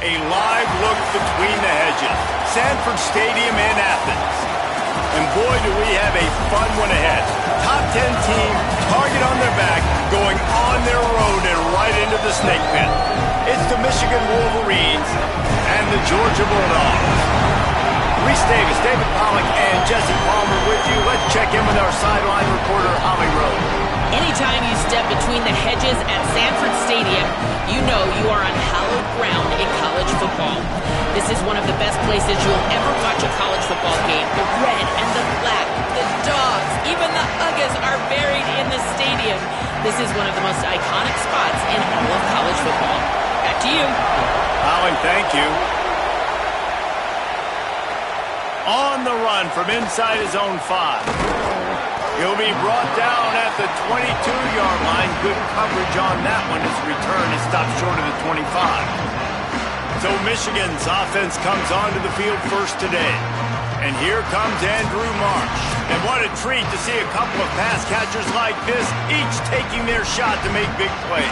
A live look between the hedges. Sanford Stadium in Athens. And boy, do we have a fun one ahead. Top 10 team, target on their back, going on their road and right into the snake pit. It's the Michigan Wolverines and the Georgia Bulldogs. Reese Davis, David Pollack, and Jesse Palmer with you. Let's check in with our sideline reporter, Holly Rowe. Anytime you step between the hedges at Sanford Stadium, you know you are on hallowed ground in college football. This is one of the best places you'll ever watch a college football game. The red and the black, the dogs, even the Uggas are buried in the stadium. This is one of the most iconic spots in all of college football. Back to you. Holly, thank you. On the run from inside his own 5. He'll be brought down at the 22-yard line. Good coverage on that one. His return is stopped short of the 25. So Michigan's offense comes onto the field first today. And here comes Andrew Marsh. And what a treat to see a couple of pass catchers like this, each taking their shot to make big plays.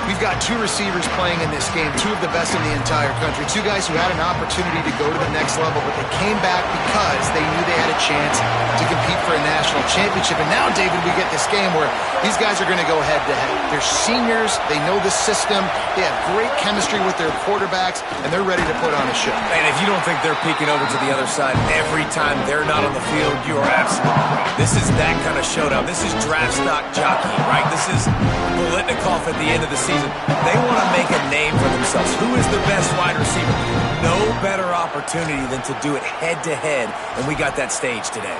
We've got 2 receivers playing in this game, 2 of the best in the entire country, 2 guys who had an opportunity to go to the next level, but they came back because they knew they had a chance to compete for a national championship. And now, David, we get this game where these guys are going to go head-to-head. They're seniors. They know the system. They have great chemistry with their quarterbacks, and they're ready to put on a show. And if you don't think they're peeking over to the other side every time they're not on the field, you are absolutely wrong. This is that kind of showdown. This is draft stock jockey, right? This is Bolitnikoff at the end of the season. They want to make a name for themselves. Who is the best wide receiver? No better opportunity than to do it head-to-head, and we got that stage today.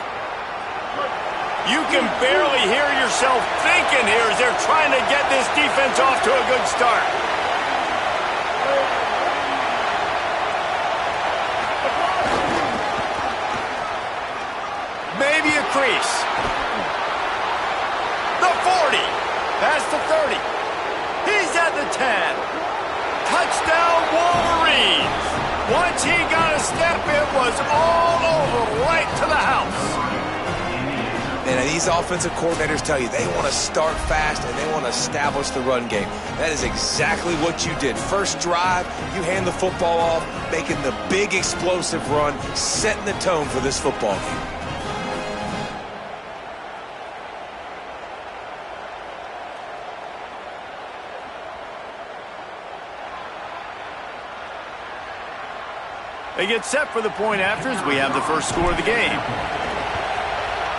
You can barely hear yourself thinking here as they're trying to get this defense off to a good start. Maybe a crease. The 40. Past the 30. He's at the 10. Touchdown, Wolverines. Once he got a step, it was all over, right to the house. And these offensive coordinators tell you they want to start fast and they want to establish the run game. That is exactly what you did. First drive, you hand the football off, making the big explosive run, setting the tone for this football game. They get set for the point after as we have the first score of the game.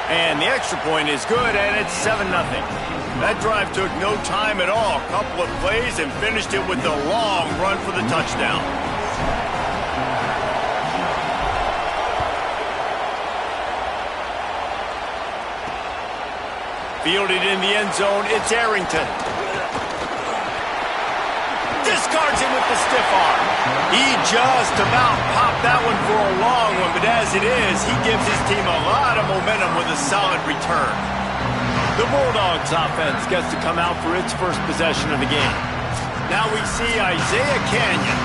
And the extra point is good, and it's 7-0. That drive took no time at all. A couple of plays and finished it with the long run for the touchdown. Fielded in the end zone, it's Arrington. Discards him with the stiff arm. He just about popped that one for a long one, but as it is, he gives his team a lot of momentum with a solid return. The Bulldogs offense gets to come out for its first possession of the game. Now we see Isaiah Canyon,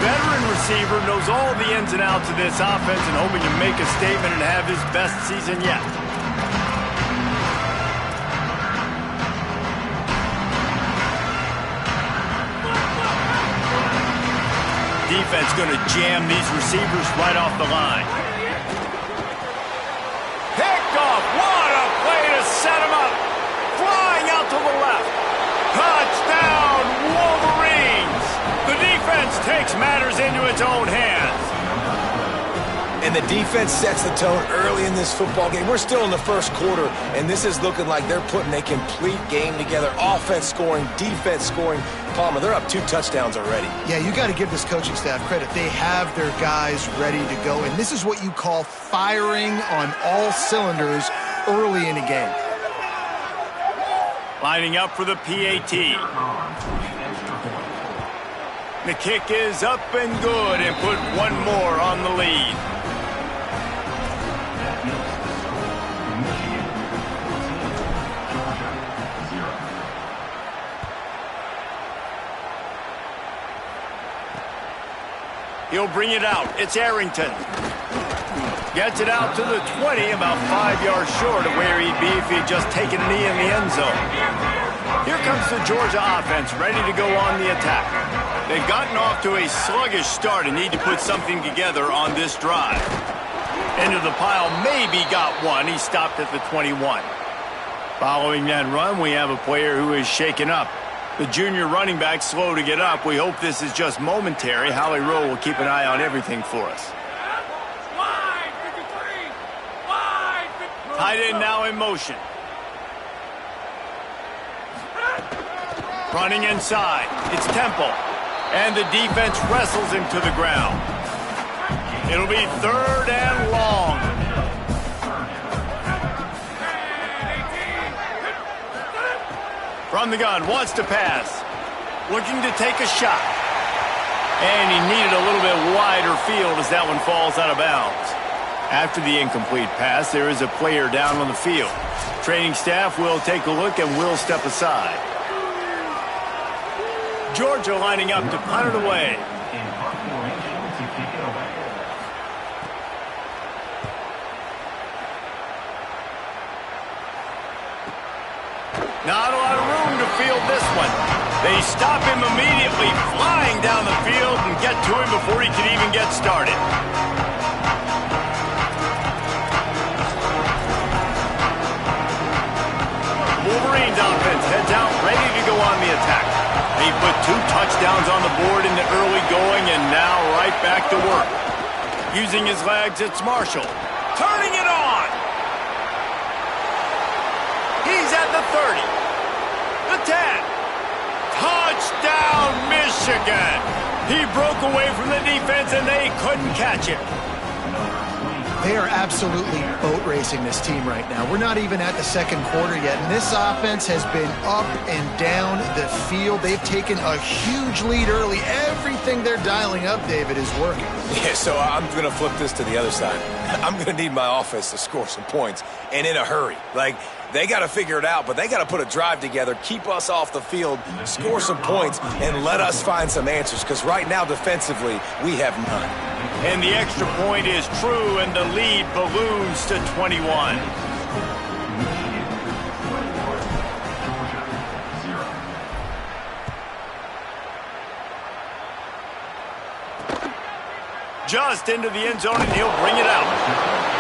veteran receiver, knows all the ins and outs of this offense and hoping to make a statement and have his best season yet. Defense going to jam these receivers right off the line. Picked off. What a play to set him up. Flying out to the left. Touchdown, Wolverines. The defense takes matters into its own hands. And the defense sets the tone early in this football game. We're still in the first quarter, and this is looking like they're putting a complete game together. Offense scoring, defense scoring. Palmer, they're up 2 touchdowns already. Yeah, you got to give this coaching staff credit. They have their guys ready to go, and this is what you call firing on all cylinders early in a game. Lining up for the PAT. The kick is up and good and put one more on the lead. He'll bring it out. It's Arrington. Gets it out to the 20, about 5 yards short of where he'd be if he'd just taken a knee in the end zone. Here comes the Georgia offense, ready to go on the attack. They've gotten off to a sluggish start and need to put something together on this drive. Into the pile, maybe got one. He stopped at the 21. Following that run, we have a player who is shaken up. The junior running back slow to get up. We hope this is just momentary. Howie Rowe will keep an eye on everything for us. Tight end now in motion. Running inside. It's Temple. And the defense wrestles him to the ground. It'll be 3rd and long. From the gun, wants to pass. Looking to take a shot. And he needed a little bit wider field as that one falls out of bounds. After the incomplete pass, there is a player down on the field. Training staff will take a look and will step aside. Georgia lining up to punt it away. Not a lot of room to field this one. They stop him immediately, flying down the field and get to him before he can even get started. Wolverines offense heads out, ready to go on the attack. He put 2 touchdowns on the board in the early going and now right back to work. Using his legs, it's Marshall. Turning it on! He's at the 30. The 10. Touchdown, Michigan! He broke away from the defense and they couldn't catch him. They are absolutely boat racing this team right now. We're not even at the second quarter yet, and this offense has been up and down the field. They've taken a huge lead early. Everything they're dialing up, David, is working. Yeah, so I'm going to flip this to the other side. I'm going to need my offense to score some points, and in a hurry. Like, they got to figure it out, but they got to put a drive together, keep us off the field, score some points, and let us find some answers, because right now, defensively, we have none. And the extra point is true, and the lead balloons to 21. Just into the end zone, and he'll bring it out.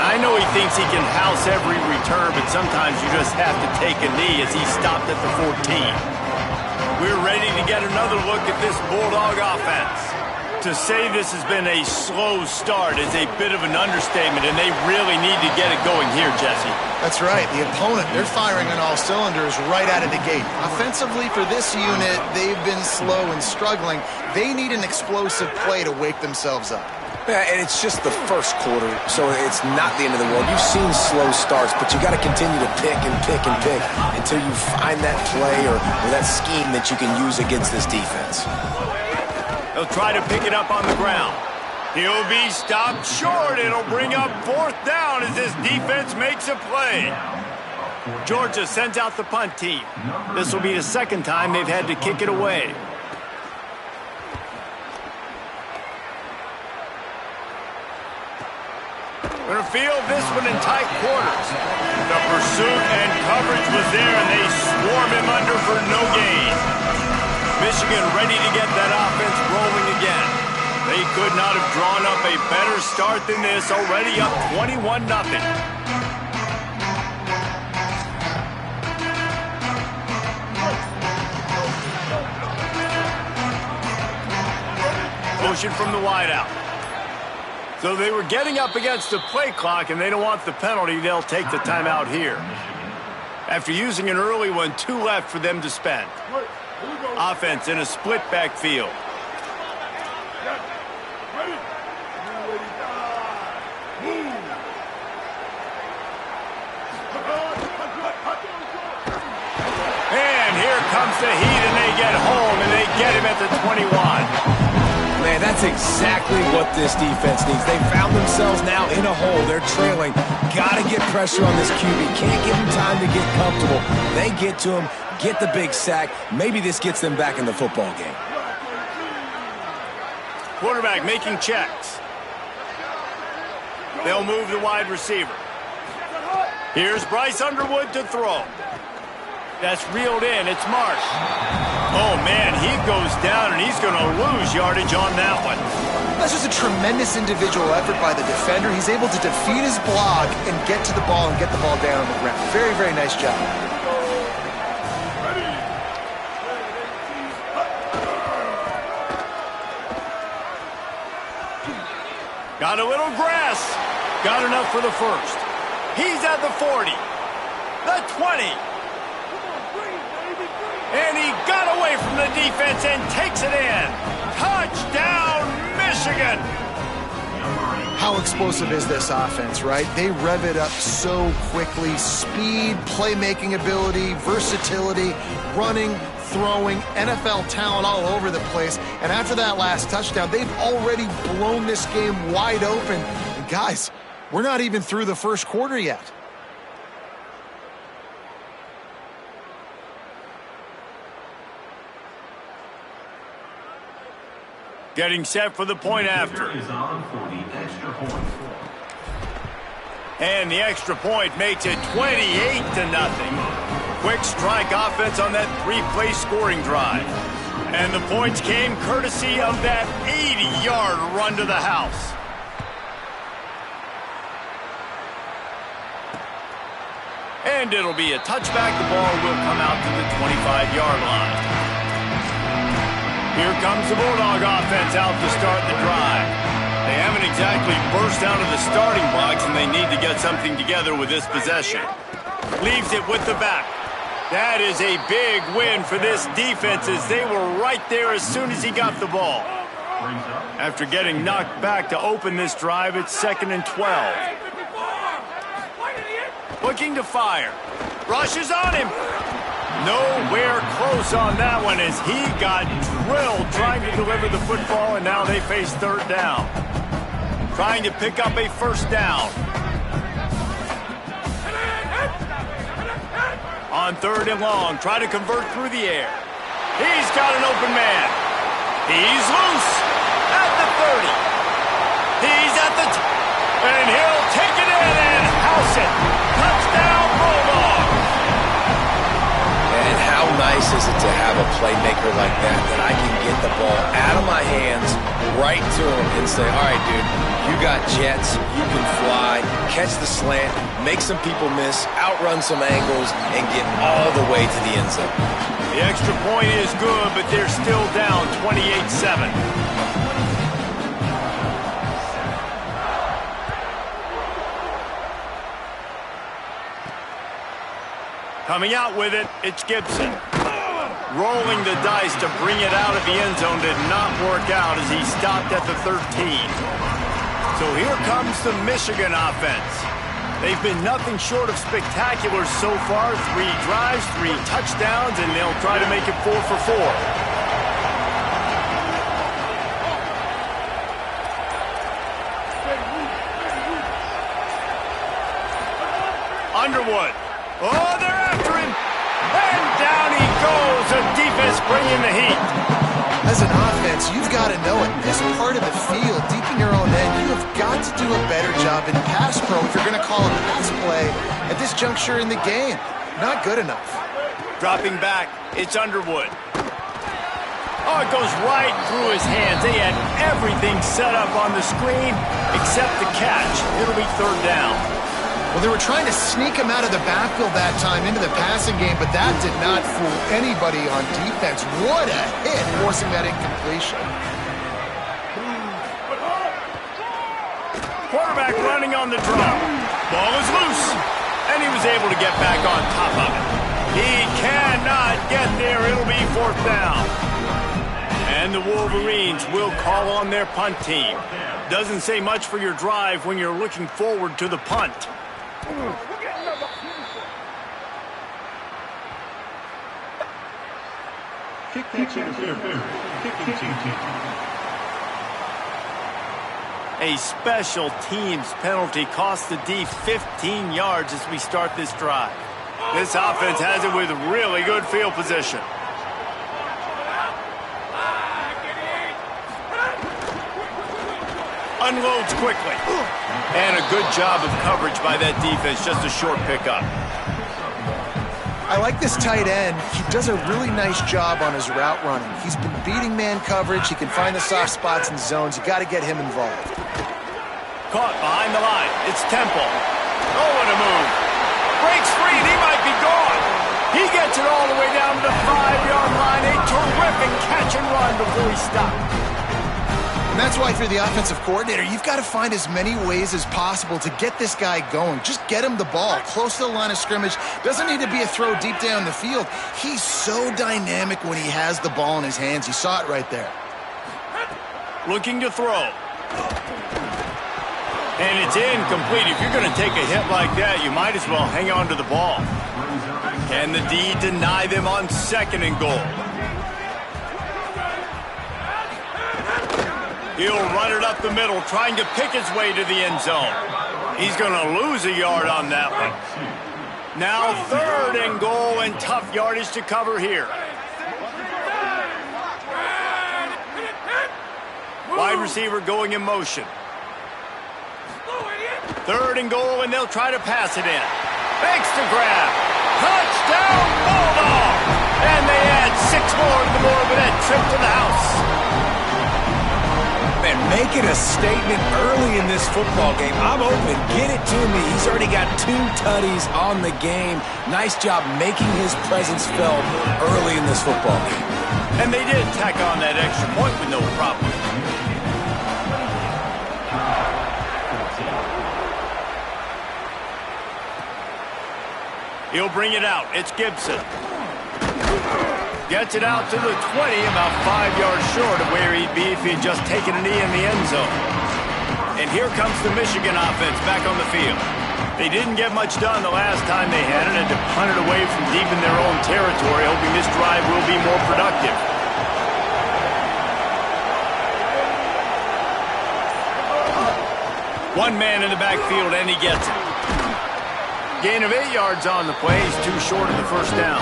I know he thinks he can house every return, but sometimes you just have to take a knee as he stopped at the 14. We're ready to get another look at this Bulldog offense. To say this has been a slow start is a bit of an understatement, and they really need to get it going here, Jesse. That's right. The opponent, they're firing on all cylinders right out of the gate. Offensively, for this unit, they've been slow and struggling. They need an explosive play to wake themselves up. Yeah, and it's just the first quarter, so it's not the end of the world. You've seen slow starts, but you got to continue to pick and pick and pick until you find that play or that scheme that you can use against this defense. They'll try to pick it up on the ground. He'll be stopped short. It'll bring up 4th down as this defense makes a play. Georgia sends out the punt team. This will be the second time they've had to kick it away. We're going to field this one in tight quarters. The pursuit and coverage was there, and they swarm him under for no gain. Michigan ready to get that offense rolling again. They could not have drawn up a better start than this, already up 21-0. Motion from the wideout. So they were getting up against the play clock, and they don't want the penalty. They'll take the timeout here. After using an early one, 2 left for them to spend. Offense in a split backfield. And here comes the heat, and they get home, and they get him at the 21. Man, that's exactly what this defense needs. They found themselves now in a hole. They're trailing. Got to get pressure on this QB. Can't give him time to get comfortable. They get to him, get the big sack. Maybe this gets them back in the football game. Quarterback making checks. They'll move the wide receiver. Here's Bryce Underwood to throw. That's reeled in. It's Marsh. Oh, man, he goes down, and he's going to lose yardage on that one. That's just a tremendous individual effort by the defender. He's able to defeat his block and get to the ball and get the ball down on the ground. Very, very nice job. Got a little grass. Got enough for the first. He's at the 40. The 20. And he got away from the defense and takes it in. Touchdown, Michigan! How explosive is this offense, right? They rev it up so quickly. Speed, playmaking ability, versatility, running, throwing, NFL talent all over the place. And after that last touchdown, they've already blown this game wide open. And guys, we're not even through the first quarter yet. Getting set for the point after. And the extra point makes it 28-0. Quick strike offense on that 3-play scoring drive. And the points came courtesy of that 80-yard run to the house. And it'll be a touchback. The ball will come out to the 25-yard line. Here comes the Bulldog offense out to start the drive. They haven't exactly burst out of the starting blocks, and they need to get something together with this possession. Leaves it with the back. That is a big win for this defense, as they were right there as soon as he got the ball. After getting knocked back to open this drive, it's 2nd and 12. Looking to fire. Rushes on him. Nowhere close on that one, as he got drilled trying to deliver the football, and now they face 3rd down. Trying to pick up a 1st down. On 3rd and long, try to convert through the air. He's got an open man. He's loose at the 30. He's at the and he'll take it in and house it. Touchdown, Bulldogs. And how nice is it to have a playmaker like that I can get the ball out of my hands right to him and say, all right, dude, you got jets, you can fly, catch the slant, make some people miss, outrun some angles, and get all the way to the end zone. The extra point is good, but they're still down 28-7. Coming out with it, it's Gibson. Rolling the dice to bring it out of the end zone did not work out as he stopped at the 13. So here comes the Michigan offense. They've been nothing short of spectacular so far. 3 drives, 3 touchdowns, and they'll try to make it 4 for 4. Underwood. Oh, they're after him. And down he goes. The defense bringing the heat. As an offense, you've got to know it. This part of the field, deep in your own end, you have got to do a better job in pass pro if you're going to call a pass play at this juncture in the game. Not good enough. Dropping back, it's Underwood. Oh, it goes right through his hands. They had everything set up on the screen except the catch. It'll be 3rd down. Well, they were trying to sneak him out of the backfield that time into the passing game, but that did not fool anybody on defense. What a hit, forcing that incompletion. Quarterback running on the draw. Ball is loose. And he was able to get back on top of it. He cannot get there. It'll be 4th down. And the Wolverines will call on their punt team. Doesn't say much for your drive when you're looking forward to the punt. A special teams penalty cost the D 15 yards as we start this drive. This offense has it with really good field position. Unloads quickly. And a good job of coverage by that defense. Just a short pickup. I like this tight end. He does a really nice job on his route running. He's been beating man coverage. He can find the soft spots and zones. You got to get him involved. Caught behind the line. It's Temple. Oh, what a move. Breaks free, and he might be gone. He gets it all the way down to the 5-yard line. A terrific catch and run before he stopped. And that's why, if you're the offensive coordinator, you've got to find as many ways as possible to get this guy going. Just get him the ball close to the line of scrimmage. Doesn't need to be a throw deep down the field. He's so dynamic when he has the ball in his hands. You saw it right there. Looking to throw. And it's incomplete. If you're going to take a hit like that, you might as well hang on to the ball. Can the D deny them on 2nd and goal? He'll run it up the middle, trying to pick his way to the end zone. He's going to lose a yard on that one. Now 3rd and goal, and tough yardage to cover here. Wide receiver going in motion. 3rd and goal, and they'll try to pass it in. Fakes to grab. Touchdown, Bulldog! And they add 6 more to the board with that trip to the house. Man, making a statement early in this football game. I'm open. Get it to me. He's already got 2 tutties on the game. Nice job making his presence felt early in this football game. And they did tack on that extra point with no problem. He'll bring it out. It's Gibson. Gets it out to the 20, about 5 yards short of where he'd be if he'd just taken a knee in the end zone. And here comes the Michigan offense back on the field. They didn't get much done the last time they had it, and to punt it away from deep in their own territory, hoping this drive will be more productive. One man in the backfield, and he gets it. Gain of 8 yards on the play. He's too short of the 1st down.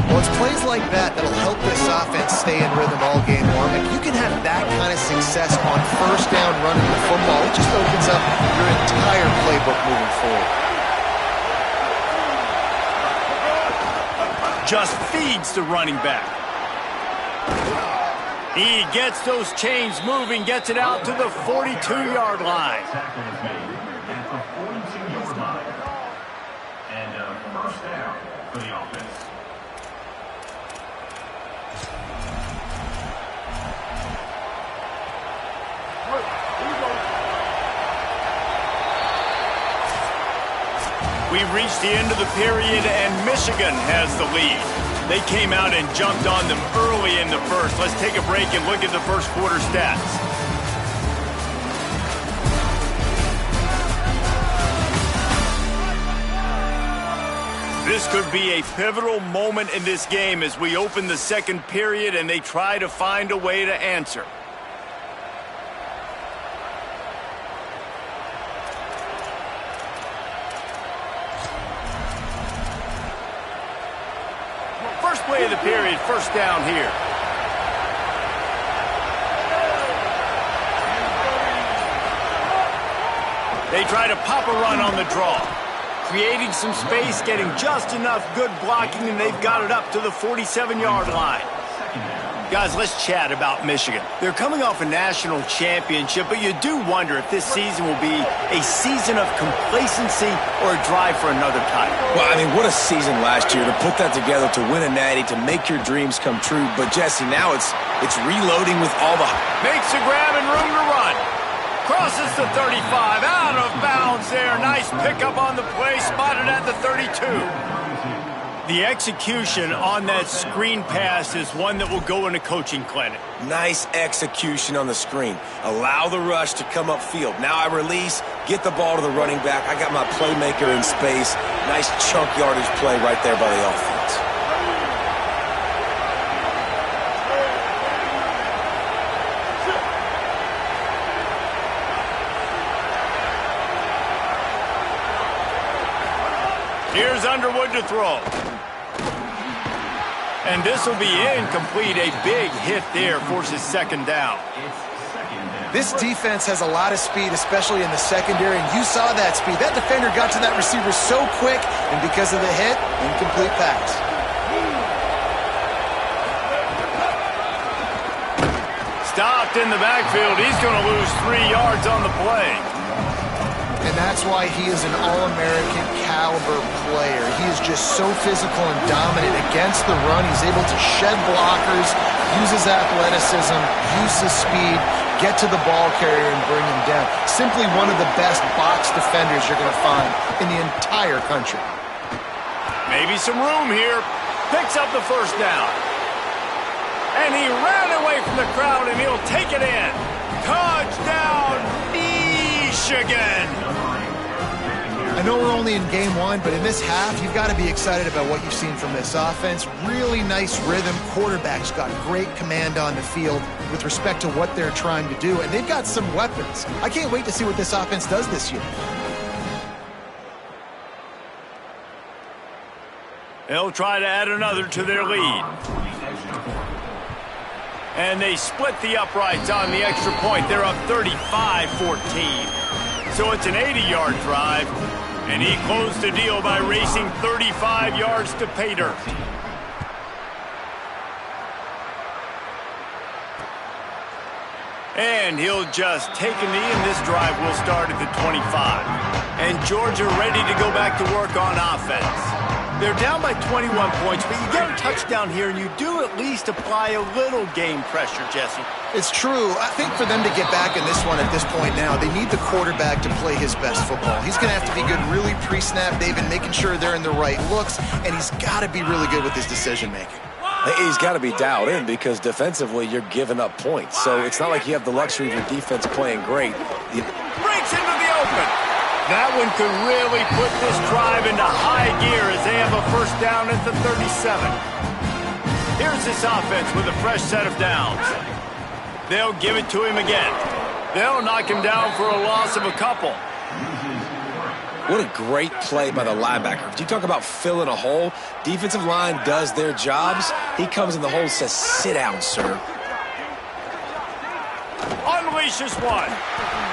Well, it's plays like that that'll help this offense stay in rhythm all game long. If you can have that kind of success on 1st down running the football, it just opens up your entire playbook moving forward. Just feeds the running back. He gets those chains moving, gets it out to the 42-yard line. And 1st down for the offense. We've reached the end of the period, and Michigan has the lead. They came out and jumped on them early in the 1st. Let's take a break and look at the 1st quarter stats. This could be a pivotal moment in this game as we open the 2nd period and they try to find a way to answer. First play of the period, 1st down here. They try to pop a run on the draw. Creating some space, getting just enough good blocking, and they've got it up to the 47-yard line. Guys, let's chat about Michigan. They're coming off a national championship, but you do wonder if this season will be a season of complacency or a drive for another title. Well, I mean, what a season last year to put that together, to win a natty, to make your dreams come true. But, Jesse, now it's reloading with all the... Makes a grab and room to run. Crosses the 35, out of bounds there. Nice pickup on the play, spotted at the 32. The execution on that screen pass is one that will go in a coaching clinic. Nice execution on the screen. Allow the rush to come upfield. Now I release, get the ball to the running back. I got my playmaker in space. Nice chunk yardage play right there by the offense. Here's Underwood to throw. And this will be incomplete. A big hit there forces second down. This defense has a lot of speed, especially in the secondary, and you saw that speed. That defender got to that receiver so quick, and because of the hit, incomplete pass. Stopped in the backfield. He's going to lose 3 yards on the play. And that's why he is an All-American caliber player. He is just so physical and dominant against the run. He's able to shed blockers, use his athleticism, use his speed, get to the ball carrier and bring him down. Simply one of the best box defenders you're going to find in the entire country. Maybe some room here. Picks up the first down. And he ran away from the crowd, and he'll take it in. Touchdown, Michigan! I know we're only in game 1, but in this half, you've got to be excited about what you've seen from this offense. Really nice rhythm. Quarterback's got great command on the field with respect to what they're trying to do, and they've got some weapons. I can't wait to see what this offense does this year. They'll try to add another to their lead. And they split the uprights on the extra point. They're up 35-14. So it's an 80-yard drive. And he closed the deal by racing 35 yards to pay dirt. And he'll just take a knee, and this drive will start at the 25. And Georgia ready to go back to work on offense. They're down by 21 points, but you get a touchdown here, and you do at least apply a little game pressure, Jesse. It's true. I think for them to get back in this one at this point now, they need the quarterback to play his best football. He's going to have to be good really pre-snap, David, making sure they're in the right looks, and he's got to be really good with his decision-making. He's got to be dialed in because defensively you're giving up points. So it's not like you have the luxury of your defense playing great. Breaks into the open. That one could really put this drive into high gear as they have a first down at the 37. Here's this offense with a fresh set of downs. They'll give it to him again. They'll knock him down for a loss of a couple. What a great play by the linebacker. If you talk about filling a hole, defensive line does their jobs. He comes in the hole and says, "Sit down, sir." Unleashes one.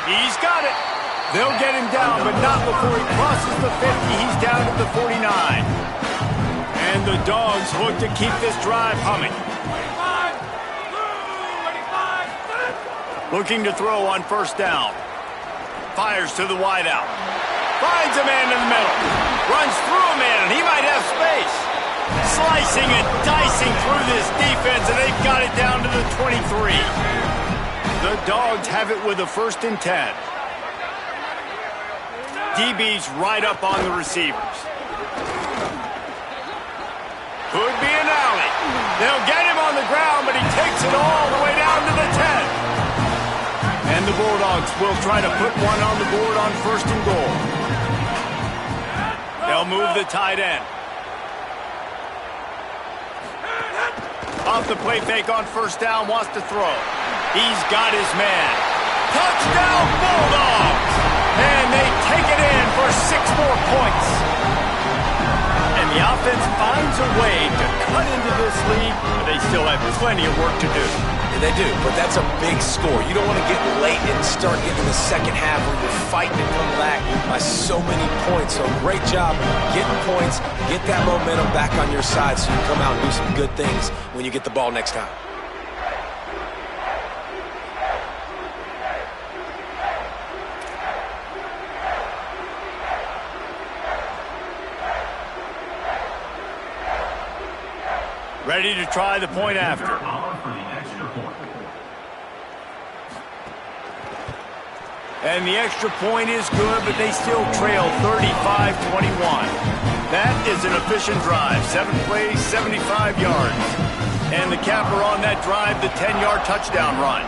He's got it. They'll get him down, but not before he crosses the 50. He's down at the 49. And the Dogs look to keep this drive humming. Looking to throw on first down. Fires to the wideout. Finds a man in the middle. Runs through a man, and he might have space. Slicing and dicing through this defense, and they've got it down to the 23. The Dogs have it with a 1st and 10. DB's right up on the receivers. Could be an alley. They'll get him on the ground, but he takes it all the way down to the 10. And the Bulldogs will try to put one on the board on 1st and goal. They'll move the tight end. Off the play fake on first down, wants to throw. He's got his man. Touchdown Bulldogs! And they take it in for 6 more points. And the offense finds a way to cut into this lead, but they still have plenty of work to do. And they do, but that's a big score. You don't want to get late and start getting the second half where you're fighting to come back by so many points. So great job getting points, get that momentum back on your side so you can come out and do some good things when you get the ball next time. Ready to try the point after. And the extra point is good, but they still trail 35-21. That is an efficient drive. 7 plays, 75 yards. And the capper on that drive, the 10-yard touchdown run.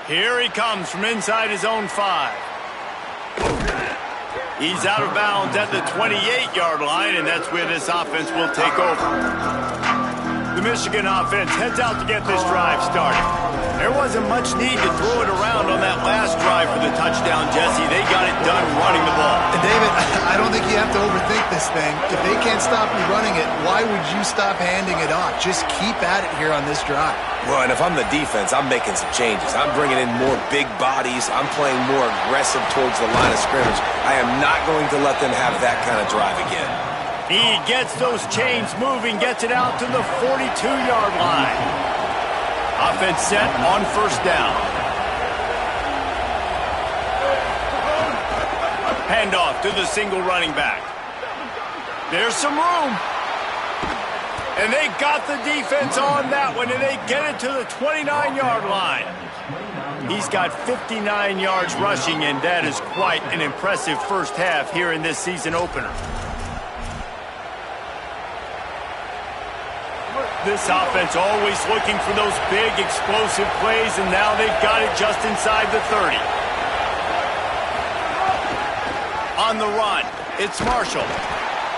Here he comes from inside his own 5. He's out of bounds at the 28-yard line, and that's where this offense will take over. The Michigan offense heads out to get this drive started. There wasn't much need to throw it around on that last drive for the touchdown, Jesse. They got it done running the ball. And David, I don't think you have to overthink this thing. If they can't stop you running it, why would you stop handing it off? Just keep at it here on this drive. Well, and if I'm the defense, I'm making some changes. I'm bringing in more big bodies. I'm playing more aggressive towards the line of scrimmage. I am not going to let them have that kind of drive again. He gets those chains moving, gets it out to the 42-yard line. Offense set on first down. Handoff to the single running back. There's some room. And they got the defense on that one, and they get it to the 29-yard line. He's got 59 yards rushing, and that is quite an impressive first half here in this season opener. This offense always looking for those big, explosive plays, and now they've got it just inside the 30. On the run, it's Marshall.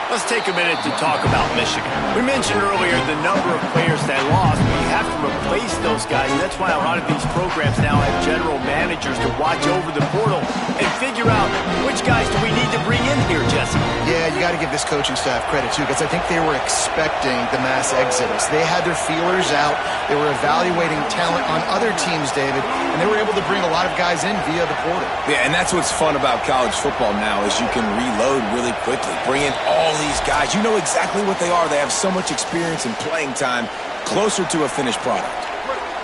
Let's take a minute to talk about Michigan. We mentioned earlier the number of players they lost. We have to replace those guys, and that's why a lot of these programs now have general managers to watch over the portal and figure out which guys do we need to bring in here, Jesse. Yeah, you got to give this coaching staff credit, too, because I think they were expecting the mass exodus. They had their feelers out. They were evaluating talent on other teams, David, and they were able to bring a lot of guys in via the portal. Yeah, and that's what's fun about college football now is you can reload really quickly. Bring in all these guys. You know exactly what they are. They have so much experience and playing time, closer to a finished product.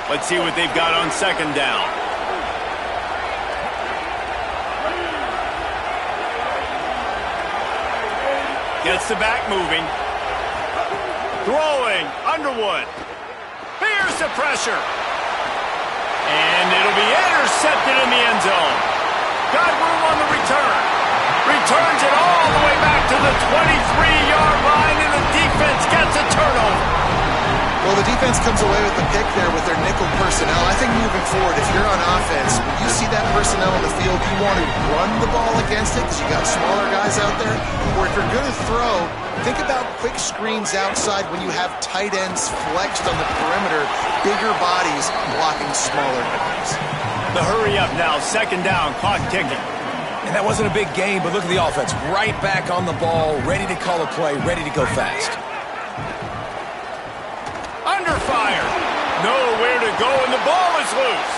Let's see what they've got on second down. Gets the back moving. Throwing. Underwood. Here's the pressure. And it'll be intercepted in the end zone. Got room on the return. Returns it all the way back to the 23-yard line, and the defense gets a turnover. Well, the defense comes away with the pick there with their nickel personnel. I think moving forward, if you're on offense, when you see that personnel on the field, you want to run the ball against it because you got smaller guys out there. Or if you're going to throw, think about quick screens outside when you have tight ends flexed on the perimeter, bigger bodies blocking smaller guys. The hurry up now, second down, clock ticking. And that wasn't a big game, but look at the offense. Right back on the ball, ready to call a play, ready to go fast. Under fire. Nowhere to go, and the ball is loose.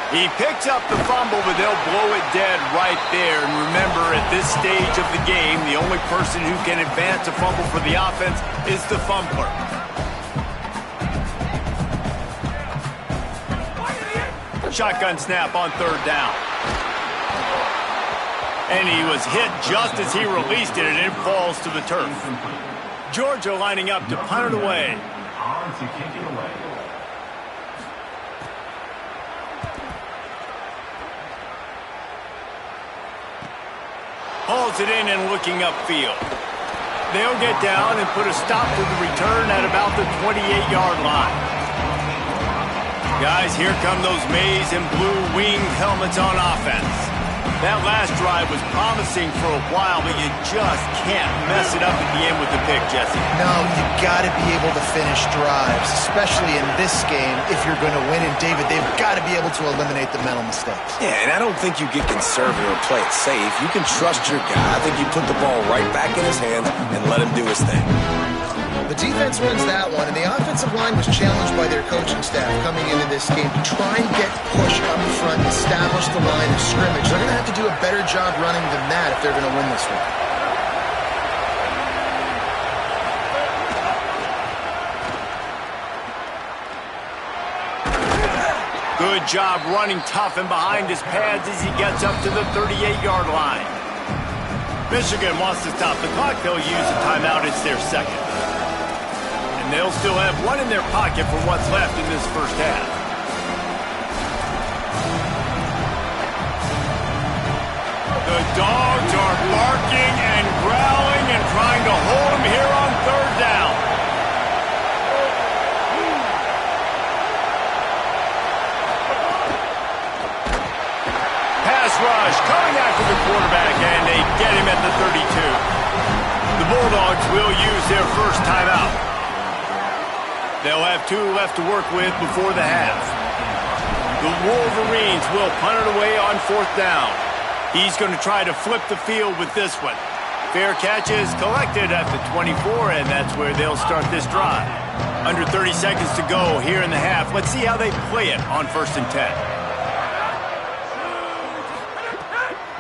He picks up the fumble, but they'll blow it dead right there. And remember, at this stage of the game, the only person who can advance a fumble for the offense is the fumbler. Shotgun snap on third down. And he was hit just as he released it, and it falls to the turf. Georgia lining up to punt it away. On to kick it away. Hauls it in and looking upfield. They'll get down and put a stop to the return at about the 28-yard line. Guys, here come those maize and blue winged helmets on offense. That last drive was promising for a while, but you just can't mess it up at the end with the pick, Jesse. No, you got to be able to finish drives, especially in this game if you're going to win. And, David, they've got to be able to eliminate the mental mistakes. Yeah, and I don't think you get conservative or play it safe. You can trust your guy. I think you put the ball right back in his hands and let him do his thing. The defense wins that one, and the offensive line was challenged by their coaching staff coming into this game to try and get push up front, establish the line of scrimmage. They're going to have to do a better job running than that if they're going to win this one. Good job running tough and behind his pads as he gets up to the 38-yard line. Michigan wants to stop the clock. They'll use a timeout. It's their second. They'll still have one in their pocket for what's left in this first half. Dogs are barking and growling and trying to hold him here on third down. Pass rush coming after the quarterback, and they get him at the 32. The Bulldogs will use their first timeout. They'll have 2 left to work with before the half. The Wolverines will punt it away on 4th down. He's going to try to flip the field with this one. Fair catch is collected at the 24, and that's where they'll start this drive. Under 30 seconds to go here in the half. Let's see how they play it on 1st and 10.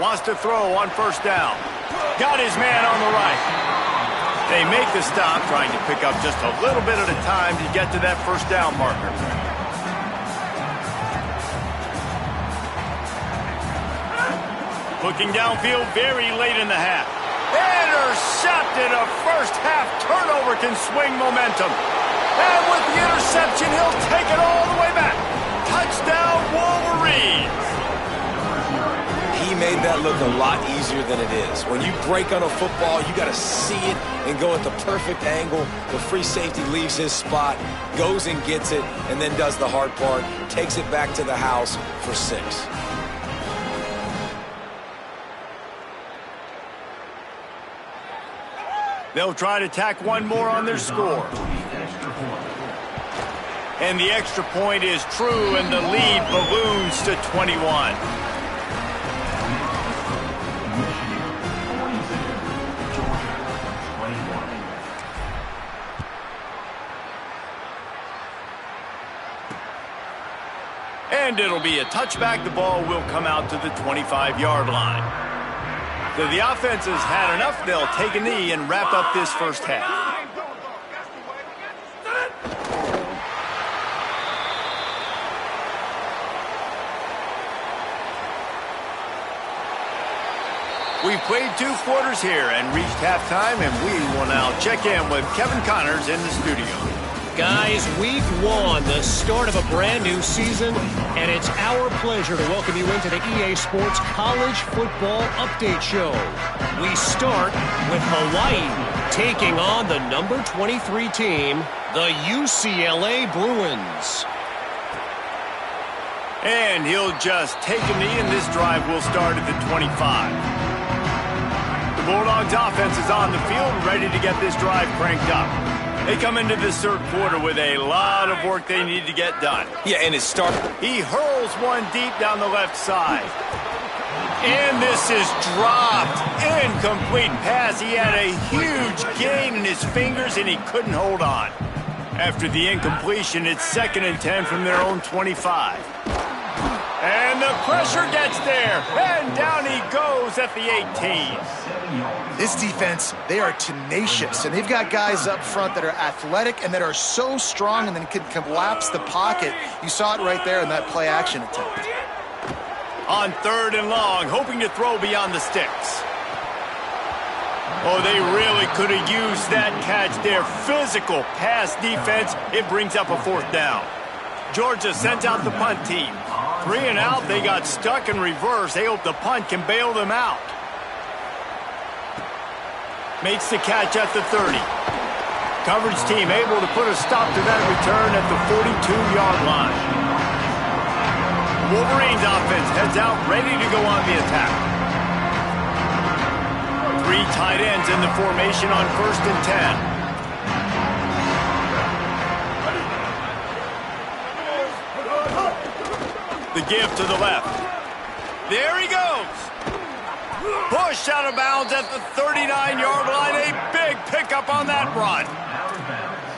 Wants to throw on 1st down. Got his man on the right. They make the stop, trying to pick up just a little bit at a time to get to that 1st down marker. Looking downfield very late in the half. Intercepted. A first half turnover can swing momentum. And with the interception, he'll take it all the way back. Touchdown, Wolverines. He made that look a lot easier than it is. When you break on a football, you got to see it and go at the perfect angle. The free safety leaves his spot, goes and gets it, and then does the hard part, takes it back to the house for 6. They'll try to tack one more on their score. And the extra point is true, and the lead balloons to 21. And it'll be a touchback. The ball will come out to the 25-yard line. So the offense has had enough. They'll take a knee and wrap up this first half. We've played 2 quarters here and reached halftime, and we will now check in with Kevin Connors in the studio. Guys, week 1, the start of a brand new season, and it's our pleasure to welcome you into the EA Sports College Football Update Show. We start with Hawaii taking on the number 23 team, the UCLA Bruins. And he'll just take a knee, and this drive will start at the 25. The Bulldogs offense is on the field, ready to get this drive cranked up. They come into this 3rd quarter with a lot of work they need to get done. Yeah, and it started. He hurls one deep down the left side. And this is dropped. Incomplete pass. He had a huge gain in his fingers, and he couldn't hold on. After the incompletion, it's 2nd and 10 from their own 25. And the pressure gets there. And down he goes at the 18. This defense, they are tenacious, and they've got guys up front that are athletic and that are so strong and then can collapse the pocket. You saw it right there in that play-action attempt. On 3rd and long, hoping to throw beyond the sticks. Oh, they really could have used that catch there. Physical pass defense. It brings up a 4th down. Georgia sent out the punt team. 3 and out, they got stuck in reverse. They hope the punt can bail them out. Makes the catch at the 30. Coverage team able to put a stop to that return at the 42-yard line. Wolverines offense heads out, ready to go on the attack. 3 tight ends in the formation on 1st and 10. The give to the left. There he goes. Pushed out of bounds at the 39-yard line. A big pickup on that run.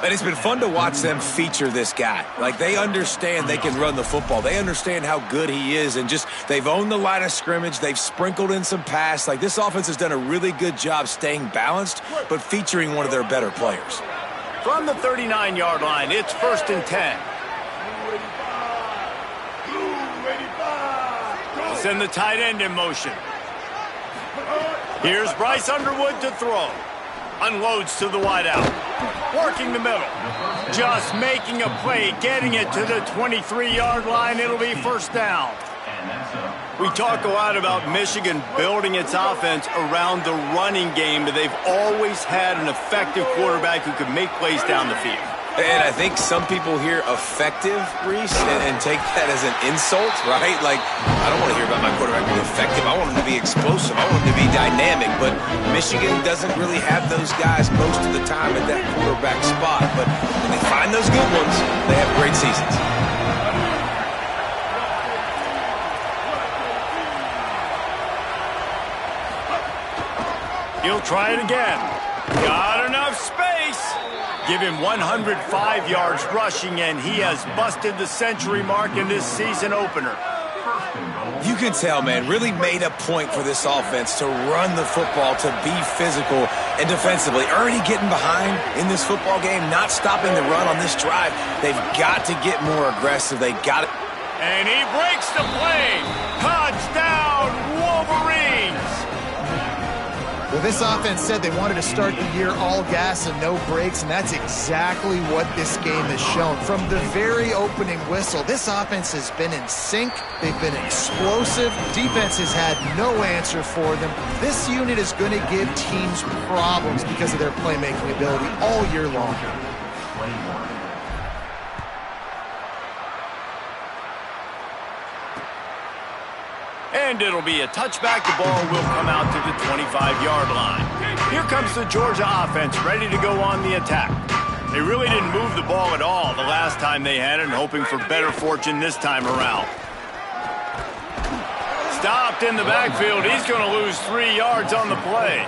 And it's been fun to watch them feature this guy. Like, they understand they can run the football. They understand how good he is, and just they've owned the line of scrimmage. They've sprinkled in some pass. Like, this offense has done a really good job staying balanced, but featuring one of their better players. From the 39-yard line, it's 1st and 10. Send the tight end in motion. Here's Bryce Underwood to throw. Unloads to the wideout. Working the middle. Just making a play, getting it to the 23-yard line. It'll be 1st down. We talk a lot about Michigan building its offense around the running game, but they've always had an effective quarterback who can make plays down the field. And I think some people hear effective, Reese, and take that as an insult, right? Like, I don't want to hear about my quarterback being effective. I want him to be explosive. I want him to be dynamic. But Michigan doesn't really have those guys most of the time at that quarterback spot. But when they find those good ones, they have great seasons. He'll try it again. Got enough space. Give him 105 yards rushing, and he has busted the century mark in this season opener. You can tell, man, really made a point for this offense to run the football, to be physical and defensively. Already getting behind in this football game, not stopping the run on this drive. They've got to get more aggressive. They got it. And he breaks the play. Touchdown, Wolverines! Well, this offense said they wanted to start the year all gas and no brakes, and that's exactly what this game has shown. From the very opening whistle, this offense has been in sync. They've been explosive. Defense has had no answer for them. This unit is going to give teams problems because of their playmaking ability all year long. And it'll be a touchback. The ball will come out to the 25-yard line. Here comes the Georgia offense, ready to go on the attack. They really didn't move the ball at all the last time they had it, and hoping for better fortune this time around. Stopped in the backfield. He's going to lose 3 yards on the play.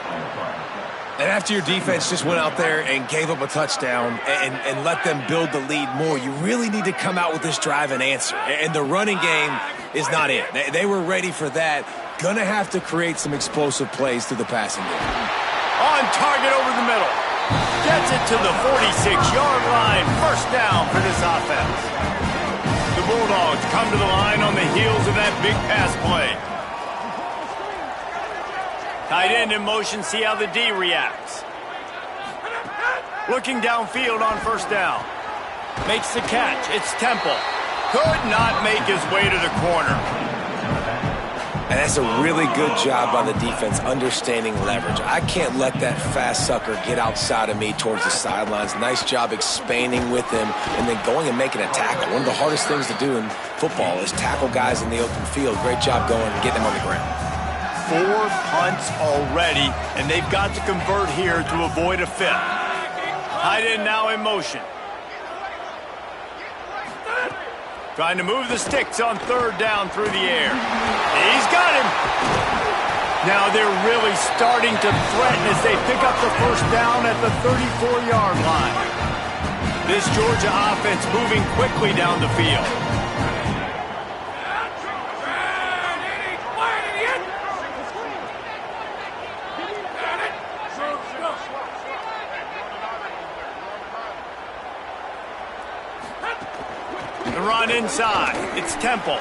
And after your defense just went out there and gave up a touchdown and let them build the lead more, you really need to come out with this drive and answer. And the running game is not it. They were ready for that. Going to have to create some explosive plays through the passing game. On target over the middle. Gets it to the 46-yard line. First down for this offense. The Bulldogs come to the line on the heels of that big pass play. Tight end in motion, see how the D reacts. Looking downfield on first down. Makes the catch. It's Temple. Could not make his way to the corner. And that's a really good job by the defense understanding leverage. I can't let that fast sucker get outside of me towards the sidelines. Nice job expanding with him and then going and making a tackle. One of the hardest things to do in football is tackle guys in the open field. Great job going and getting them on the ground. 4 punts already, and they've got to convert here to avoid a fifth. Tight end now in motion. Trying to move the sticks on third down through the air. He's got him. Now they're really starting to threaten as they pick up the first down at the 34-yard line. This Georgia offense moving quickly down the field. The run inside. It's Temple.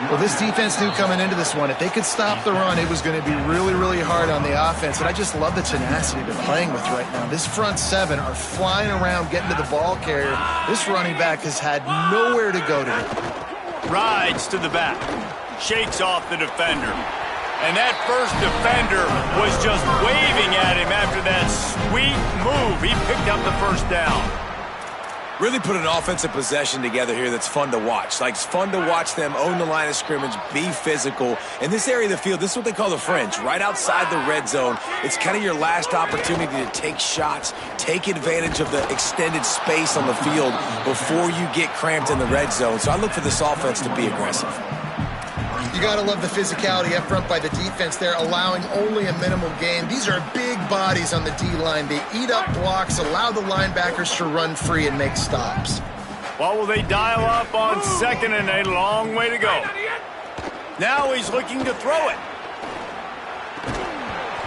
Well, this defense knew coming into this one, if they could stop the run, it was going to be really, really hard on the offense. And I just love the tenacity they're playing with right now. This front seven are flying around, getting to the ball carrier. This running back has had nowhere to go today. Rides to the back. Shakes off the defender. And that first defender was just waving at him after that sweet move. He picked up the first down. Really put an offensive possession together here that's fun to watch. Like, it's fun to watch them own the line of scrimmage, be physical. In this area of the field, this is what they call the fringe, right outside the red zone. It's kind of your last opportunity to take shots, take advantage of the extended space on the field before you get cramped in the red zone. So I look for this offense to be aggressive. You got to love the physicality up front by the defense there, allowing only a minimal gain. These are big bodies on the D-line. They eat up blocks, allow the linebackers to run free and make stops. Well, will they dial up on second and a long way to go? Now he's looking to throw it.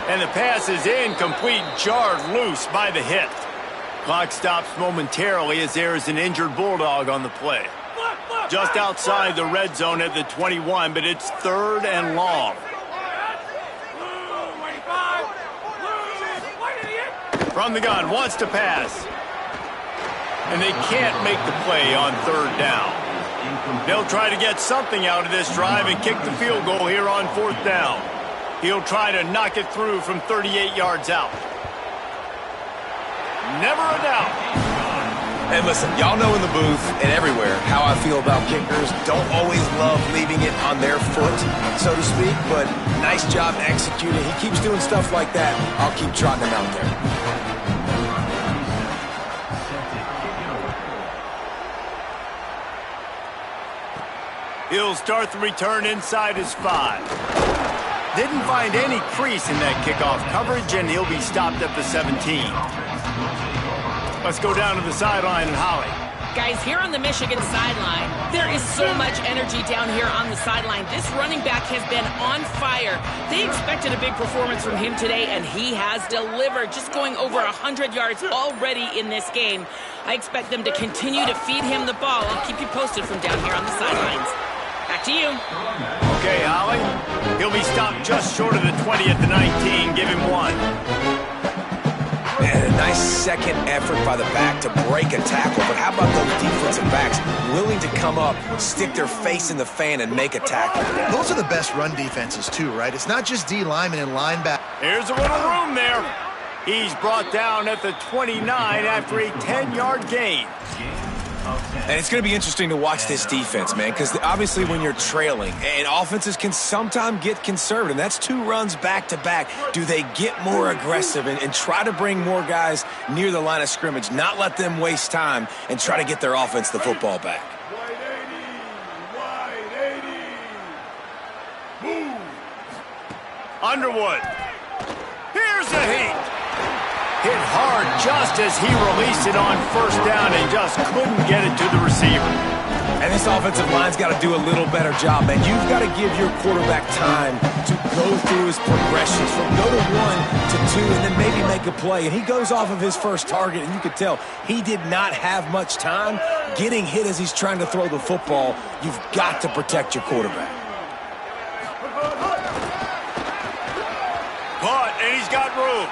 And the pass is incomplete, jarred loose by the hit. Clock stops momentarily as there is an injured Bulldog on the play. Just outside the red zone at the 21, but it's third and long. From the gun, wants to pass. And they can't make the play on third down. They'll try to get something out of this drive and kick the field goal here on 4th down. He'll try to knock it through from 38 yards out. Never a doubt. And listen, y'all know in the booth and everywhere how I feel about kickers. Don't always love leaving it on their foot, so to speak, but nice job executing. He keeps doing stuff like that. I'll keep trotting him out there. He'll start the return inside his 5. Didn't find any crease in that kickoff coverage, and he'll be stopped at the 17. Let's go down to the sideline and Holly. Guys, here on the Michigan sideline, there is so much energy down here on the sideline. This running back has been on fire. They expected a big performance from him today, and he has delivered, just going over 100 yards already in this game. I expect them to continue to feed him the ball. I'll keep you posted from down here on the sidelines. Back to you. Okay, Holly. He'll be stopped just short of the 20 at the 19. Give him 1. And a nice second effort by the back to break a tackle. But how about those defensive backs willing to come up, stick their face in the fan, and make a tackle? Those are the best run defenses, too, right? It's not just D linemen and linebackers. Here's a little room there. He's brought down at the 29 after a 10-yard gain. And it's going to be interesting to watch this defense, man, because obviously when you're trailing, and offenses can sometimes get conservative. That's 2 runs back-to-back. Do they get more aggressive and try to bring more guys near the line of scrimmage, not let them waste time, and try to get their offense the football back? Wide 80. Move. Underwood. Here's a heat. Hit hard just as he released it on 1st down and just couldn't get it to the receiver. And this offensive line's got to do a little better job, man. You've got to give your quarterback time to go through his progressions from go to 1 to 2 and then maybe make a play. And he goes off of his first target, and you could tell he did not have much time getting hit as he's trying to throw the football. You've got to protect your quarterback. Caught, and he's got room.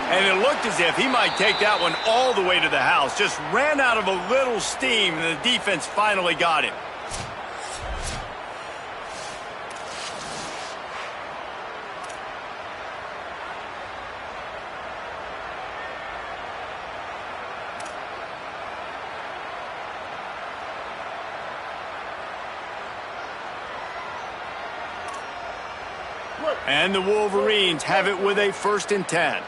And it looked as if he might take that one all the way to the house. Just ran out of a little steam, and the defense finally got him. And the Wolverines have it with a 1st and 10.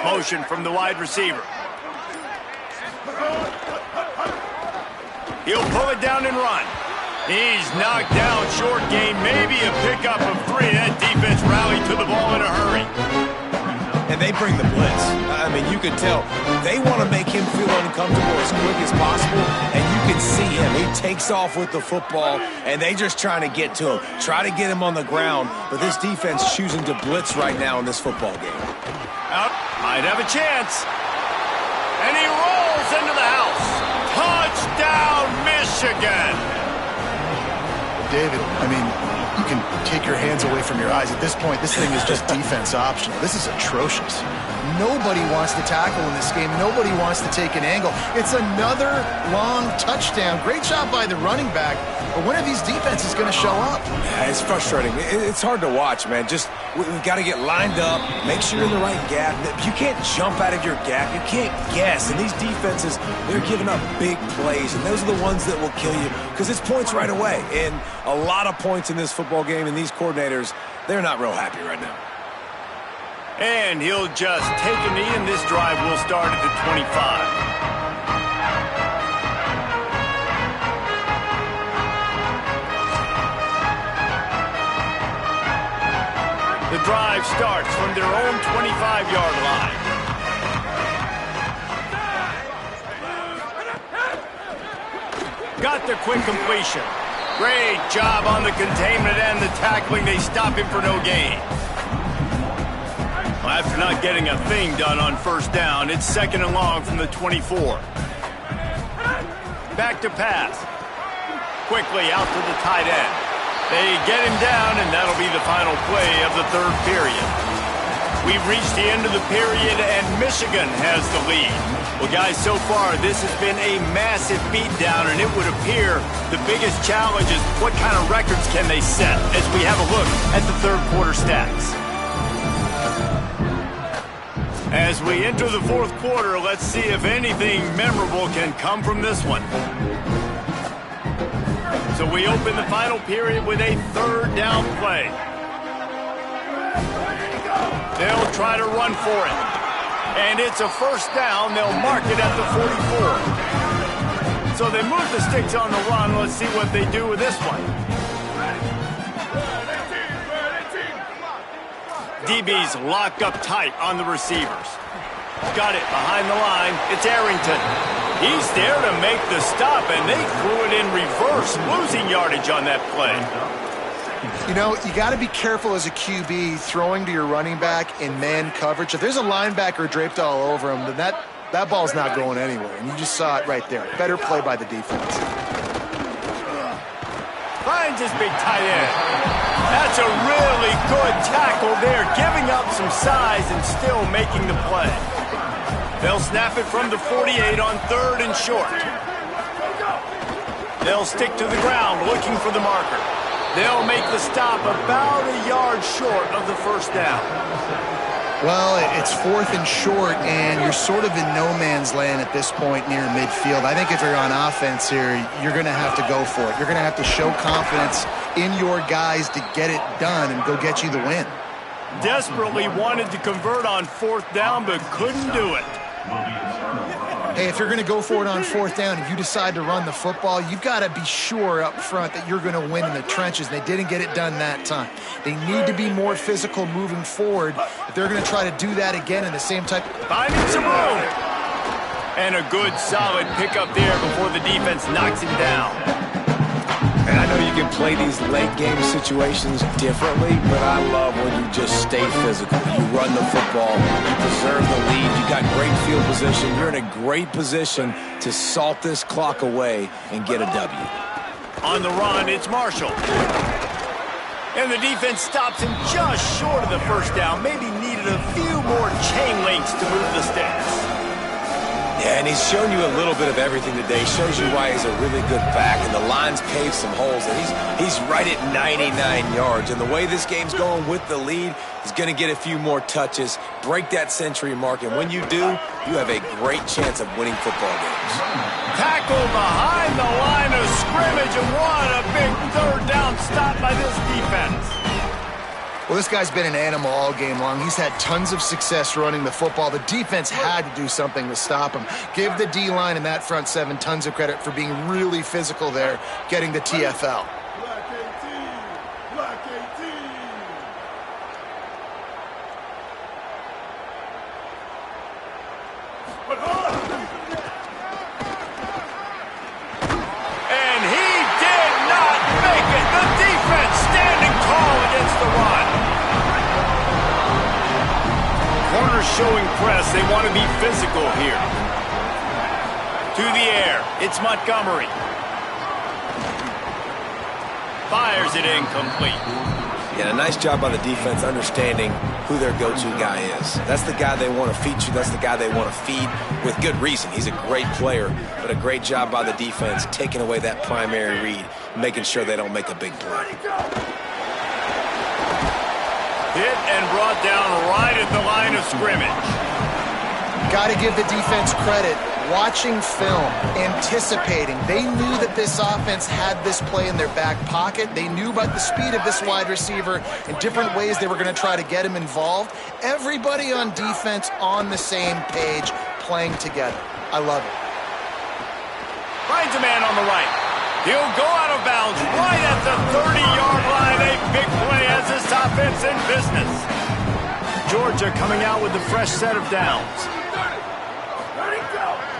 Motion from the wide receiver. He'll pull it down and run. He's knocked down, short gain, maybe a pickup of 3. That defense rallied to the ball in a hurry. And they bring the blitz. I mean, you could tell they want to make him feel uncomfortable as quick as possible, and you can see him. He takes off with the football, and they just trying to get to him, try to get him on the ground, but this defense choosing to blitz right now in this football game. Might have a chance. And he rolls into the house. Touchdown, Michigan. David, I mean, you can take your hands away from your eyes. At this point, this thing is just defense optional. This is atrocious. Nobody wants to tackle in this game. Nobody wants to take an angle. It's another long touchdown. Great job by the running back. But when are these defenses going to show up? It's frustrating. It's hard to watch, man. Just we've got to get lined up, make sure you're in the right gap. You can't jump out of your gap. You can't guess. And these defenses, they're giving up big plays, and those are the ones that will kill you because it's points right away. And a lot of points in this football game, and these coordinators, they're not real happy right now. And he'll just take a knee, and this drive will start at the 25. The drive starts from their own 25-yard line. Got the quick completion. Great job on the containment and the tackling. They stop him for no gain. Well, after not getting a thing done on 1st down, it's 2nd and long from the 24. Back to pass. Quickly out to the tight end. They get him down, and that'll be the final play of the 3rd period. We've reached the end of the period, and Michigan has the lead. Well, guys, so far, this has been a massive beatdown, and it would appear the biggest challenge is what kind of records can they set as we have a look at the third quarter stats. As we enter the fourth quarter, let's see if anything memorable can come from this one. So we open the final period with a third down play. They'll try to run for it. And it's a first down. They'll mark it at the 44. So they move the sticks on the run. Let's see what they do with this one. DB's locked up tight on the receivers. Got it behind the line. It's Arrington. He's there to make the stop, and they threw it in reverse, losing yardage on that play. You know, you got to be careful as a QB throwing to your running back in man coverage. If there's a linebacker draped all over him, then that ball's not going anywhere. And you just saw it right there. Better play by the defense. Finds his big tight end. That's a really good tackle there, giving up some size and still making the play. They'll snap it from the 48 on third and short. They'll stick to the ground looking for the marker. They'll make the stop about a yard short of the first down. Well, it's fourth and short, and you're sort of in no man's land at this point near midfield. I think if you're on offense here, you're going to have to go for it. You're going to have to show confidence in your guys to get it done and go get you the win. Desperately wanted to convert on fourth down, but couldn't do it. Hey, if you're going to go for it on fourth down and you decide to run the football, you've got to be sure up front that you're going to win in the trenches. They didn't get it done that time. They need to be more physical moving forward if they're going to try to do that again in the same type. Finding some room. And a good, solid pickup there before the defense knocks him down. And I know you can play these late-game situations differently, but I love when you just stay physical. You run the football, you preserve the lead, you got great field position, you're in a great position to salt this clock away and get a W. On the run, it's Marshall. And the defense stops him just short of the first down. Maybe needed a few more chain links to move the sticks. Yeah, and he's shown you a little bit of everything today. Shows you why he's a really good back, and the line's paved some holes, and he's right at 99 yards. And the way this game's going with the lead, he's going to get a few more touches, break that century mark, and when you do, you have a great chance of winning football games. Tackle behind the line of scrimmage, and what a big third down stop by this defense. Well, this guy's been an animal all game long. He's had tons of success running the football. The defense had to do something to stop him. Give the D-line and that front seven tons of credit for being really physical there, getting the TFL. And he did not make it. The defense standing tall against the run. Corners showing press. They want to be physical here. To the air. It's Montgomery. Fires it incomplete. Yeah, a nice job by the defense understanding who their go-to guy is. That's the guy they want to feature. That's the guy they want to feed with good reason. He's a great player, but a great job by the defense taking away that primary read, making sure they don't make a big play. Hit and brought down right at the line of scrimmage. Got to give the defense credit. Watching film, anticipating. They knew that this offense had this play in their back pocket. They knew about the speed of this wide receiver and different ways they were going to try to get him involved. Everybody on defense on the same page, playing together. I love it. Finds a man on the right. He'll go out of bounds right at the 30-yard line. A big play as this offense in business. Georgia coming out with a fresh set of downs.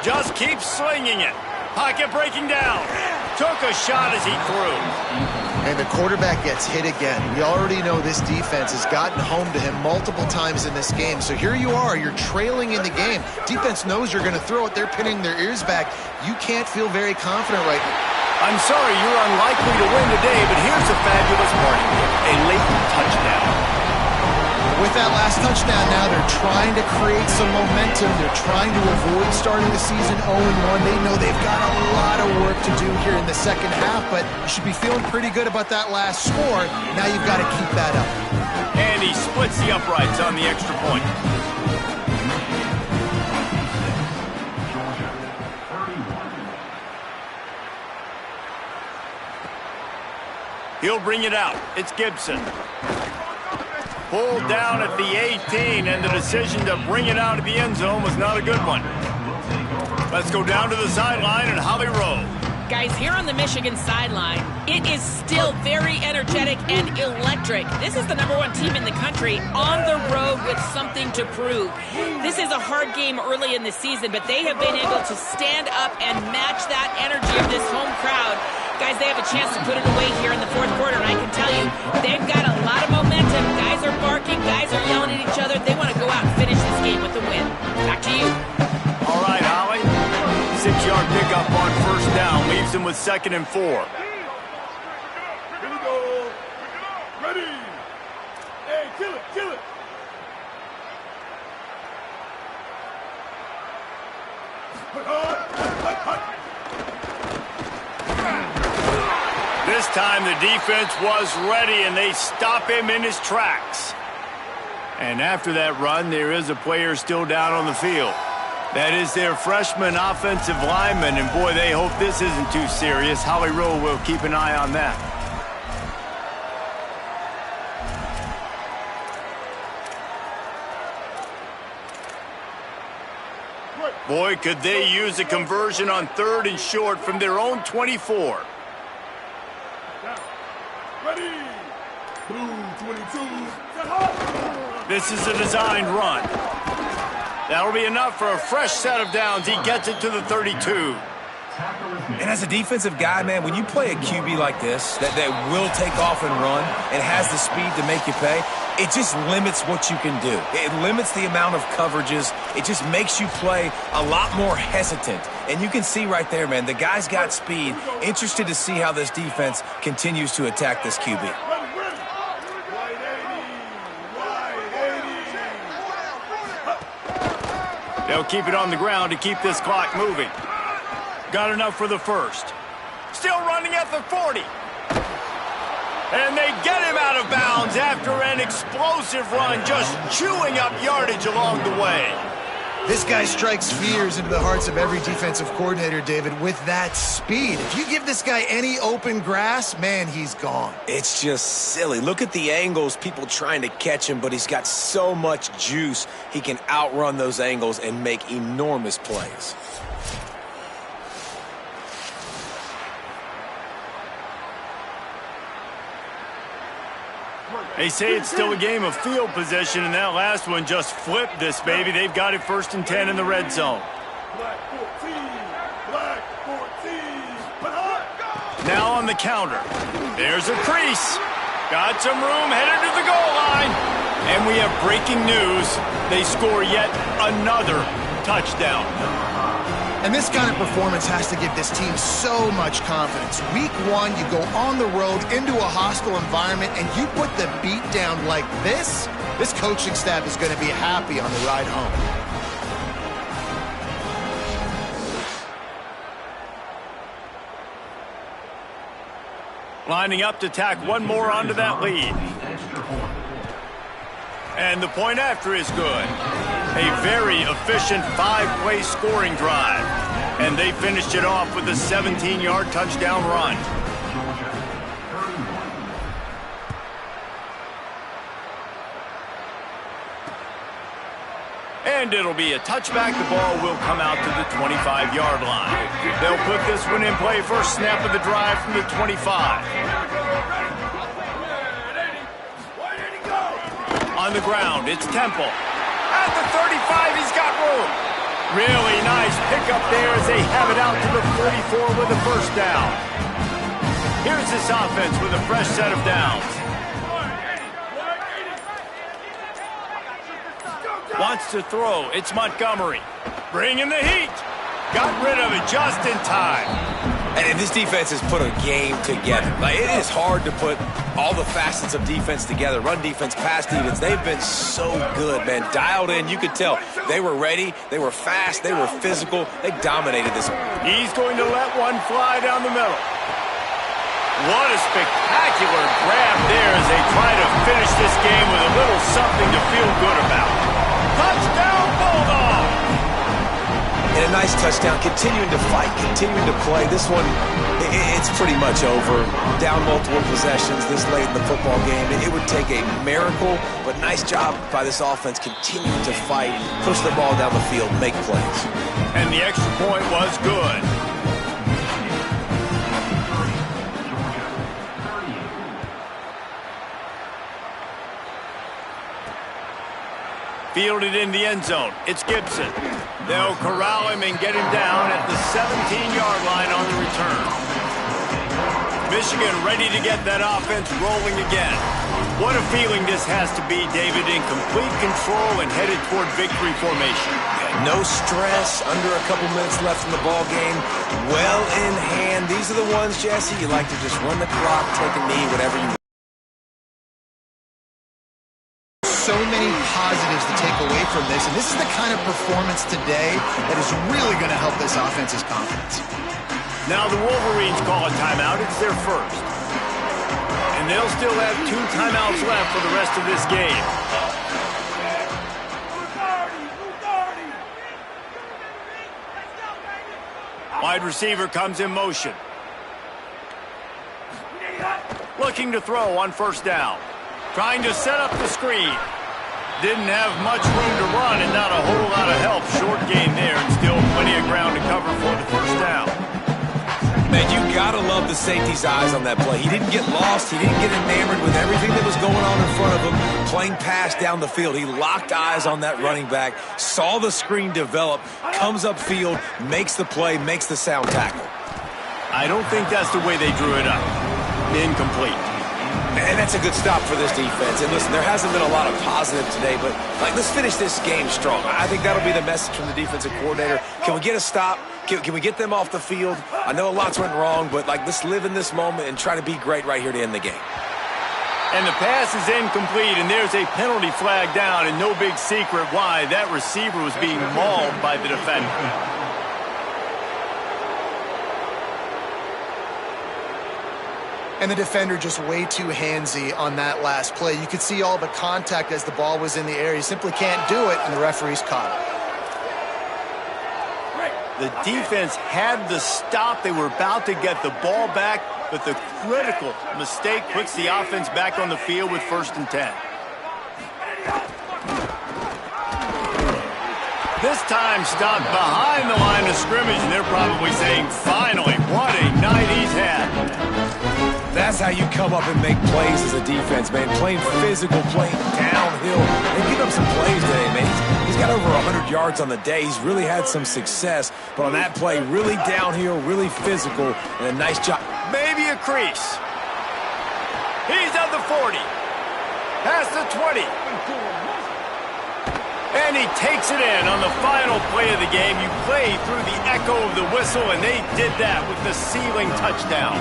Just keeps slinging it. Pocket breaking down. Took a shot as he threw. And the quarterback gets hit again. We already know this defense has gotten home to him multiple times in this game. So here you are. You're trailing in the game. Defense knows you're going to throw it. They're pinning their ears back. You can't feel very confident right now. I'm sorry you're unlikely to win today, but here's a fabulous party. A late touchdown. With that last touchdown now, they're trying to create some momentum. They're trying to avoid starting the season 0-1. They know they've got a lot of work to do here in the second half, but you should be feeling pretty good about that last score. Now you've got to keep that up. And he splits the uprights on the extra point. He'll bring it out. It's Gibson. Pulled down at the 18, and the decision to bring it out of the end zone was not a good one. Let's go down to the sideline and Holly Rowe. Guys, here on the Michigan sideline, it is still very energetic and electric. This is the #1 team in the country on the road with something to prove. This is a hard game early in the season, but they have been able to stand up and match that energy of this home crowd. Guys, they have a chance to put it away here in the fourth quarter, and I can tell you, they've got a lot of momentum. Guys are barking, guys are yelling at each other. They want to go out and finish this game with a win. Back to you. All right, Holly. 6-yard pickup on first down leaves him with 2nd and 4. Here we go. Ready. Hey, kill it, kill it. This time the defense was ready, and they stop him in his tracks. And after that run, there is a player still down on the field. That is their freshman offensive lineman, and boy, they hope this isn't too serious. Holly Rowe will keep an eye on that. Boy, could they use a conversion on 3rd and short from their own 24. Ready. 2-22. This is a designed run. That'll be enough for a fresh set of downs. He gets it to the 32. And as a defensive guy, man, when you play a QB like this that will take off and run and has the speed to make you pay, it just limits what you can do. It limits the amount of coverages. It just makes you play a lot more hesitant. And you can see right there, man, the guy's got speed. Interested to see how this defense continues to attack this QB. They'll keep it on the ground to keep this clock moving. Got enough for the first. Still running at the 40. And they get him out of bounds after an explosive run, just chewing up yardage along the way. This guy strikes fears into the hearts of every defensive coordinator, David, with that speed. If you give this guy any open grass, man, he's gone. It's just silly. Look at the angles, people trying to catch him, but he's got so much juice. He can outrun those angles and make enormous plays. They say it's still a game of field position, and that last one just flipped this baby. They've got it 1st and 10 in the red zone. Black 14. Black 14. Now on the counter. There's a crease. Got some room, headed to the goal line. And we have breaking news. They score yet another touchdown. And this kind of performance has to give this team so much confidence. Week 1, you go on the road into a hostile environment, and you put the beat down like this, this coaching staff is going to be happy on the ride home. Lining up to tack one more onto that lead. And the point after is good. A very efficient 5-play scoring drive. And they finished it off with a 17-yard touchdown run. And it'll be a touchback. The ball will come out to the 25-yard line. They'll put this one in play. First snap of the drive from the 25. On the ground, it's Temple. At the 35, he's got room. Really nice pickup there as they have it out to the 44 with a first down. Here's this offense with a fresh set of downs. Wants to throw. It's Montgomery. Bringing the heat. Got rid of it just in time. And this defense has put a game together. Like, it is hard to put all the facets of defense together. Run defense, pass defense. They've been so good, man. Dialed in. You could tell they were ready. They were fast. They were physical. They dominated this. He's going to let one fly down the middle. What a spectacular grab there as they try to finish this game with a little something to feel good about. Touchdown, Bulldogs! And a nice touchdown, continuing to fight, continuing to play. This one, it's pretty much over. Down multiple possessions this late in the football game. It would take a miracle, but nice job by this offense continuing to fight, push the ball down the field, make plays. And the extra point was good. Fielded in the end zone. It's Gibson. They'll corral him and get him down at the 17-yard line on the return. Michigan ready to get that offense rolling again. What a feeling this has to be, David, in complete control and headed toward victory formation. Yeah, no stress, under a couple minutes left in the ball game. Well in hand. These are the ones, Jesse, you like to just run the clock, take a knee, whatever you want. So many positives to take away from this, and this is the kind of performance today that is really going to help this offense's confidence. Now the Wolverines call a timeout. It's their first. And they'll still have 2 timeouts left for the rest of this game. Wide receiver comes in motion. Looking to throw on first down. Trying to set up the screen. Didn't have much room to run and not a whole lot of help. Short gain there and still plenty of ground to cover for the first down. Man, you gotta love the safety's eyes on that play. He didn't get lost. He didn't get enamored with everything that was going on in front of him. Playing pass down the field. He locked eyes on that running back, saw the screen develop, comes upfield, makes the play, makes the sound tackle. I don't think that's the way they drew it up. Incomplete. And that's a good stop for this defense. And listen, there hasn't been a lot of positive today, but let's finish this game strong. I think that'll be the message from the defensive coordinator. Can we get a stop? Can we get them off the field? I know a lot's went wrong, but let's live in this moment and try to be great right here to end the game. And the pass is incomplete, and there's a penalty flag down, and no big secret why. That receiver was being mauled by the defender. And the defender just way too handsy on that last play. You could see all the contact as the ball was in the air. He simply can't do it, and the referee's caught it. The defense had the stop. They were about to get the ball back, but the critical mistake puts the offense back on the field with 1st and 10. This time stopped behind the line of scrimmage, and they're probably saying, finally, what a night he's had. That's how you come up and make plays as a defense, man. Playing physical, playing downhill. They give up some plays today, man. He's got over 100 yards on the day. He's really had some success. But on that play, really downhill, really physical, and a nice job. Maybe a crease. He's at the 40. Past the 20. And he takes it in on the final play of the game. You play through the echo of the whistle, and they did that with the sealing touchdown.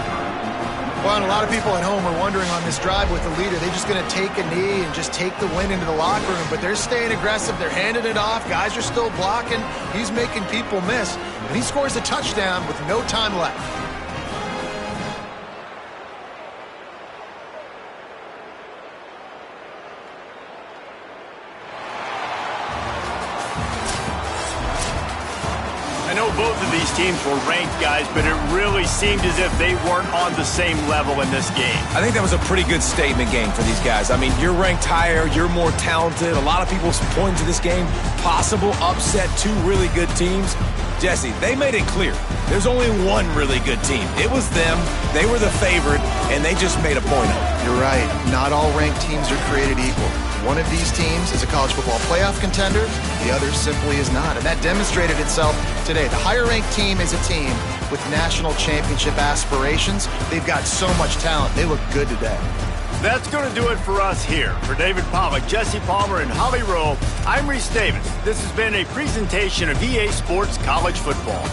Well, and a lot of people at home are wondering on this drive with the lead, are they just going to take a knee and just take the win into the locker room? But they're staying aggressive. They're handing it off. Guys are still blocking. He's making people miss. And he scores a touchdown with no time left. I know both of these teams were ranked, guys, but it really seemed as if they weren't on the same level in this game. I think that was a pretty good statement game for these guys. I mean, you're ranked higher, you're more talented. A lot of people point to this game, possible upset, 2 really good teams. Jesse, they made it clear. There's only one really good team. It was them. They were the favorite, and they just made a point of it. You're right. Not all ranked teams are created equal. One of these teams is a college football playoff contender. The other simply is not. And that demonstrated itself today. The higher-ranked team is a team with national championship aspirations. They've got so much talent. They look good today. That's going to do it for us here. For David Pollack, Jesse Palmer, and Holly Rowe, I'm Reese Davis. This has been a presentation of EA Sports College Football.